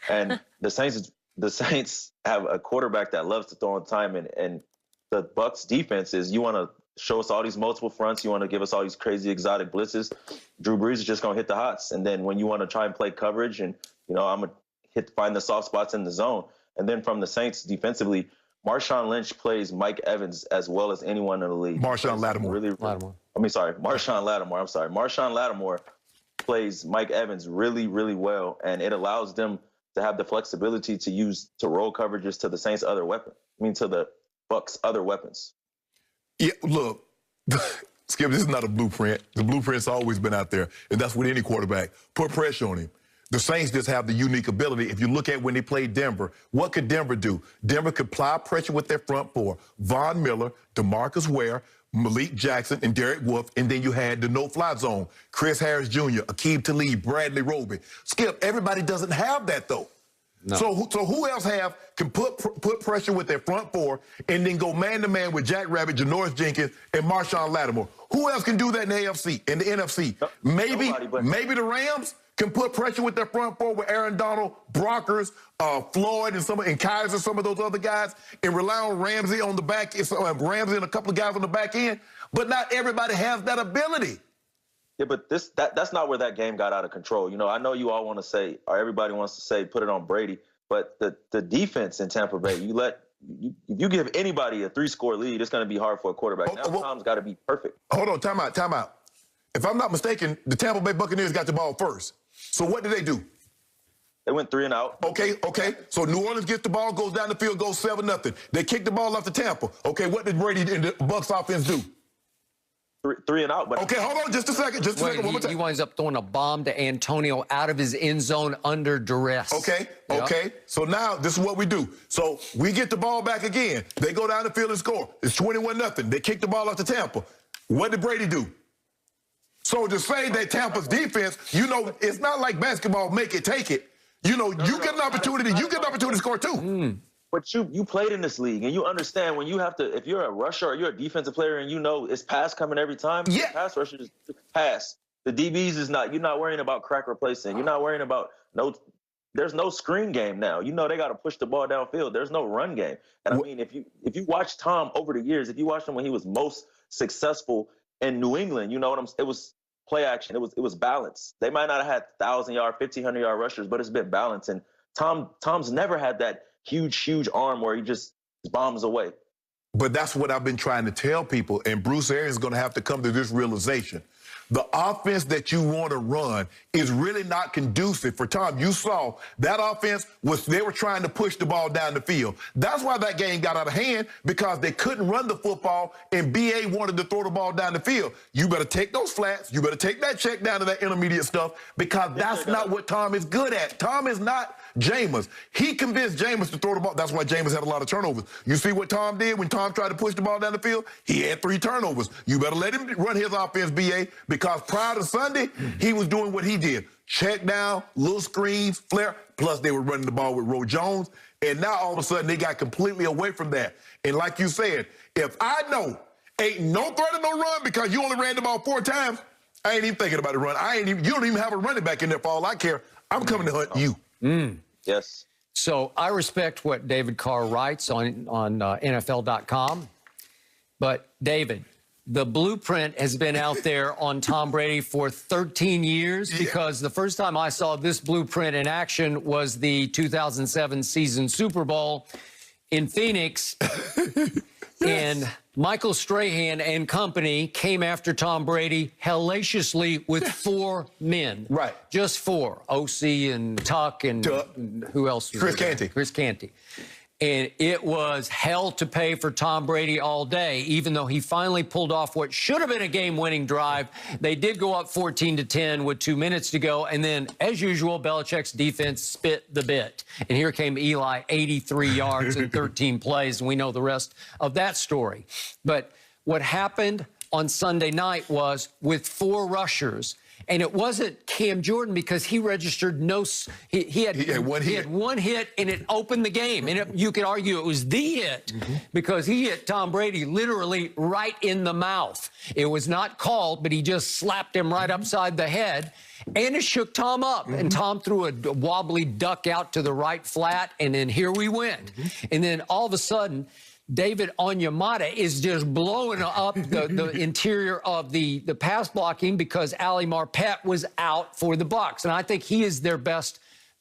And the Saints have a quarterback that loves to throw on time, and the Bucs defense is, you want to show us all these multiple fronts, you want to give us all these crazy exotic blitzes. Drew Brees is just going to hit the hots. And then when you want to try and play coverage, and I'm going to find the soft spots in the zone. And then from the Saints defensively, Marshawn Lynch plays Mike Evans as well as anyone in the league. Marshawn Lattimore. Marshawn Lattimore plays Mike Evans really, really well, and it allows them to have the flexibility to roll coverages to the Saints' to the Bucs' other weapons. Yeah, look, Skip, this is not a blueprint. The blueprint's always been out there, and that's with any quarterback. Put pressure on him. The Saints just have the unique ability. If you look at when they played Denver, what could Denver do? Denver could apply pressure with their front four. Von Miller, DeMarcus Ware, Malik Jackson, and Derek Wolfe, and then you had the no-fly zone. Chris Harris Jr., Aqib Talib, Bradley Roby. Skip, everybody doesn't have that, though. No. So who else can put pressure with their front four and then go man-to-man with Jack Rabbit, Janoris Jenkins, and Marshawn Lattimore? Who else can do that in the AFC, in the NFC? Maybe the Rams can put pressure with their front four with Aaron Donald, Brockers, Floyd, and Kaiser, some of those other guys, and rely on Ramsey on the back, Ramsey and a couple of guys on the back end. But not everybody has that ability. Yeah, but that's not where that game got out of control. I know you all want to say, or everybody wants to say, put it on Brady, but the defense in Tampa Bay, if you give anybody a 3-score lead, it's going to be hard for a quarterback. Tom's got to be perfect. Hold on, time out. If I'm not mistaken, the Tampa Bay Buccaneers got the ball first. So what did they do? They went 3 and out. Okay. So New Orleans gets the ball, goes down the field, goes 7-0. They kick the ball off to Tampa. Okay, what did Brady and the Bucs offense do? 3 and out. But okay, hold on just a second. One more time. He winds up throwing a bomb to Antonio out of his end zone under duress. Okay. So now this is what we do. So we get the ball back again. They go down the field and score. It's 21-0. They kick the ball off to Tampa. What did Brady do? So to say that Tampa's defense, it's not like basketball, make it, take it. You get an opportunity, to score too. But you played in this league, and you understand when you have to, if you're a rusher or you're a defensive player and it's pass coming every time, pass rusher is pass. The DBs is not, you're not worrying about crack replacing. You're not worrying about there's no screen game now. They got to push the ball downfield. There's no run game. And if you watch Tom over the years, if you watched him when he was most successful in New England, it was play action. It was balance. They might not have had 1,000-yard, 1,500-yard rushers, but it's been balance. And Tom's never had that huge arm where he just bombs away. But that's what I've been trying to tell people, and Bruce Arians is going to have to come to this realization. The offense that you want to run is really not conducive for Tom. You saw that offense they were trying to push the ball down the field. That's why that game got out of hand, because they couldn't run the football and BA wanted to throw the ball down the field. You better take those flats. You better take that check down to that intermediate stuff, because that's not what Tom is good at. Tom is not Jameis. He convinced Jameis to throw the ball. That's why Jameis had a lot of turnovers. You see what Tom did when Tom tried to push the ball down the field? He had 3 turnovers. You better let him run his offense, BA, because prior to Sunday, he was doing what he did. Check down, little screens, flare, plus they were running the ball with Roe Jones, and now all of a sudden they got completely away from that. And like you said, if I know ain't no threat of no run because you only ran the ball 4 times, I ain't even thinking about the run. You don't even have a running back in there for all I care. I'm coming to hunt you. Yes. So I respect what David Carr writes on NFL.com. But, David, the blueprint has been out there on Tom Brady for 13 years, because the first time I saw this blueprint in action was the 2007 season Super Bowl in Phoenix. And Michael Strahan and company came after Tom Brady hellaciously with 4 men. Right. Just 4. OC and Tuck and who else? Chris Canty. Chris Canty. And it was hell to pay for Tom Brady all day, even though he finally pulled off what should have been a game-winning drive. They did go up 14-10 with 2 minutes to go. And then, as usual, Belichick's defense spit the bit. And here came Eli, 83 yards in 13 plays. And we know the rest of that story. But what happened on Sunday night was, with 4 rushers, And it wasn't Cam Jordan because he registered he had one hit and it opened the game. And you could argue it was the hit because he hit Tom Brady literally right in the mouth. It was not called, but he just slapped him right upside the head. And it shook Tom up. And Tom threw a wobbly duck out to the right flat. And then here we went. And then all of a sudden, David Onyemata is just blowing up the interior of the pass blocking because Ali Marpet was out for the Bucs. And I think he is their best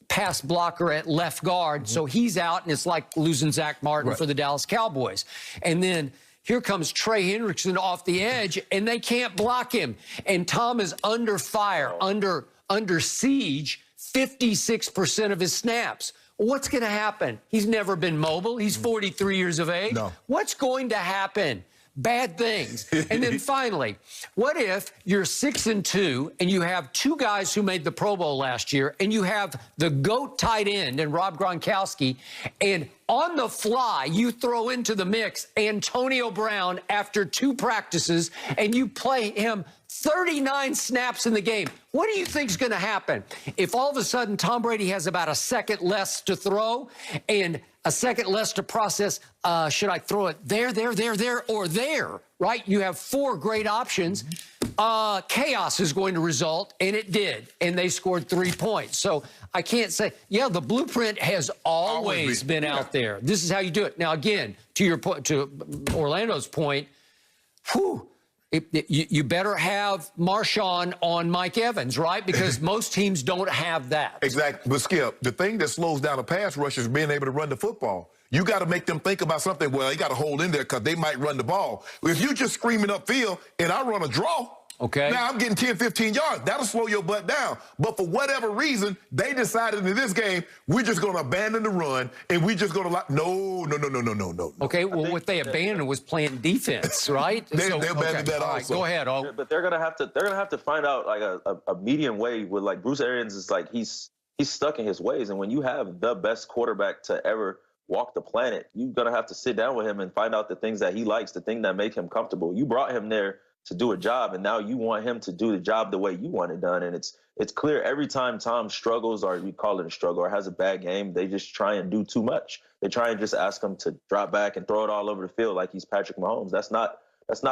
pass blocker at left guard. So he's out, and it's like losing Zach Martin for the Dallas Cowboys. And then here comes Trey Hendrickson off the edge, and they can't block him. And Tom is under fire, under siege, 56% of his snaps. What's going to happen? He's never been mobile. He's 43 years of age. No. What's going to happen? Bad things. And then finally, what if you're 6-2 and you have two guys who made the Pro Bowl last year, and you have the GOAT tight end and Rob Gronkowski, and on the fly you throw into the mix Antonio Brown after 2 practices, and you play him 39 snaps in the game? What do you think is going to happen if all of a sudden Tom Brady has about a second less to throw and a second less to process? Should I throw it there, or there, right? You have 4 great options. Chaos is going to result, and it did, and they scored 3 points. So I can't say, yeah, the blueprint has always been out there. This is how you do it. Now, again, to your point, to Orlando's point, whew, you better have Marshawn on Mike Evans, right? Because most teams don't have that. Exactly. But, Skip, the thing that slows down a pass rush is being able to run the football. You got to make them think about something. Well, they got to hold in there because they might run the ball. If you just screaming upfield and I run a draw, okay, now I'm getting 10, 15 yards. That'll slow your butt down. But for whatever reason, they decided in this game, we're just going to abandon the run, and we're just going to no. Okay, well, what they abandoned was playing defense, right? They abandoned that also. Right, go ahead. But they're gonna have to find out like a median way with, like, Bruce Arians is like he's stuck in his ways, and when you have the best quarterback to ever walk the planet, you're gonna have to sit down with him and find out the things that he likes, the things that make him comfortable. You brought him there to do a job, and now you want him to do the job the way you want it done. And it's clear every time Tom struggles, or we call it a struggle, or has a bad game, they just try and do too much. They try and just ask him to drop back and throw it all over the field like he's Patrick Mahomes. That's not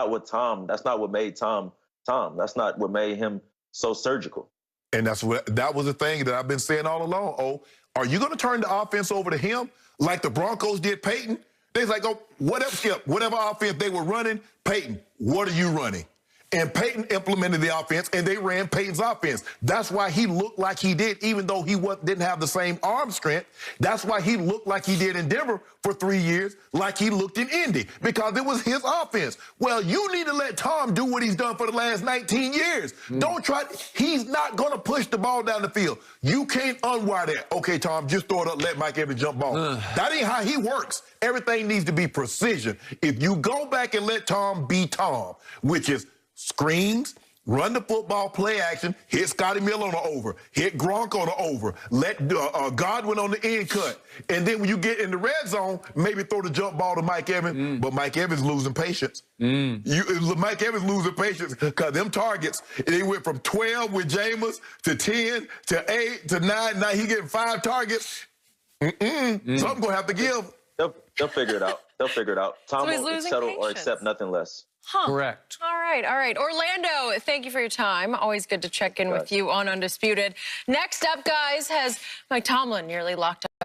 what made Tom Tom. That's not what made him so surgical. And that was the thing that I've been saying all along. Oh, are you going to turn the offense over to him like the Broncos did Peyton? They're like, oh, whatever offense they were running, Peyton, what are you running? And Peyton implemented the offense, and they ran Peyton's offense. That's why he looked like he did, even though he didn't have the same arm strength. That's why he looked like he did in Denver for 3 years, like he looked in Indy, because it was his offense. Well, you need to let Tom do what he's done for the last 19 years. Don't try. He's not going to push the ball down the field. You can't unwire that. Okay, Tom, just throw it up, let Mike Evans jump ball. That ain't how he works. Everything needs to be precision. If you go back and let Tom be Tom, which is screens, run the football, play action, hit Scotty Miller on the over, hit Gronk on the over, let Godwin on the end cut. And then when you get in the red zone, maybe throw the jump ball to Mike Evans. But Mike Evans losing patience. Mike Evans losing patience because them targets, they went from 12 with Jameis to 10 to 8 to 9. Now he getting 5 targets. Something going to have to give. They'll figure it out. They'll figure it out. Tom won't settle or accept nothing less. Huh. Correct. All right. Orlando, thank you for your time. Always good to check in with you on Undisputed. Next up, guys, has Mike Tomlin nearly locked up